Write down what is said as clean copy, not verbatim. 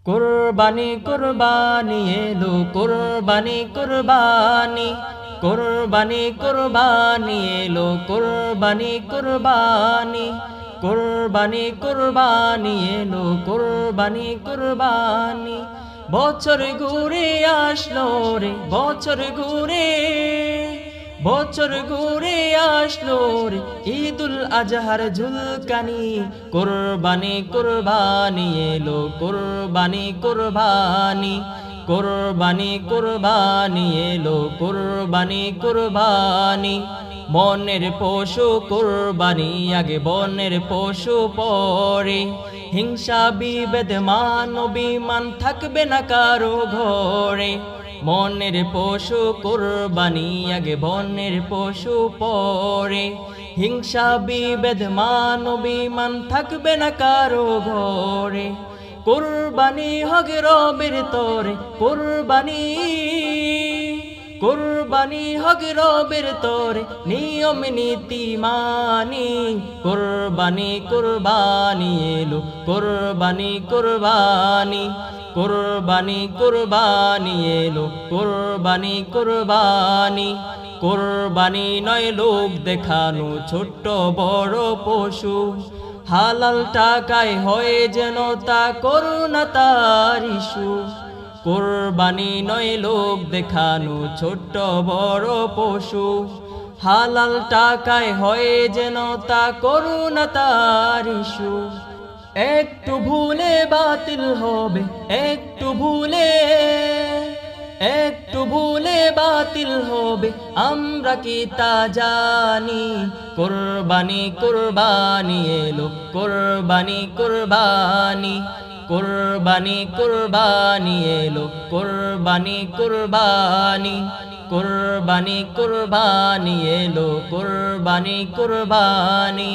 কুরবানি কুরবানি এলো কুরবানি কুরবানি কুরবানি কুরবানি এলো কুরবানি কুরবানি কুরবানি কুরবানি এলো কুরবানি কুরবানি বছর ঘুরে আসলো রে বছর ঘুরে আসলো রে ঈদুল আজহার ঝুলকানি কুরবানি কুরবানি এলো কুরবানি কুরবানি কুরবানি কুরবানি এলো কুরবানি কুরবানি মনের পশু কুরবানি আগে বনের পশু পরে হিংসা বিভেদ মান অভিমান থাকবে না কারো ঘরে মনের পশু কুরবানি আগে বনের পশু পরে হিংসা বিভেদ মান অভিমান থাকবে না কারো ঘরে কুরবানি হবে রবের তরে কুরবানি হবে রবের তরে নিয়ম নীতি মানি কুরবানি কুরবানি এলো কুরবানি কুরবানি কুরবানি কুরবানি এলো কুরবানি কুরবানি কুরবানি নয় লোক দেখানো ছোট্ট বড় পশু হালাল টাকায় হয় যেন তা করুণা তার ইস্যু কুরবানি নয় লোক দেখানো ছোট্ট বড় পশু হালাল টাকায় হয় যেন তা করুণা তার ইস্যু একটু ভুলে বাতিল হবে একটু ভুলে বাতিল হবে আমরা কি তা জানি কুরবানি কুরবানি এলো কুরবানি কুরবানি কুরবানি কুরবানি এলো কুরবানি কুরবানি কুরবানি কুরবানি এলো কুরবানি কুরবানি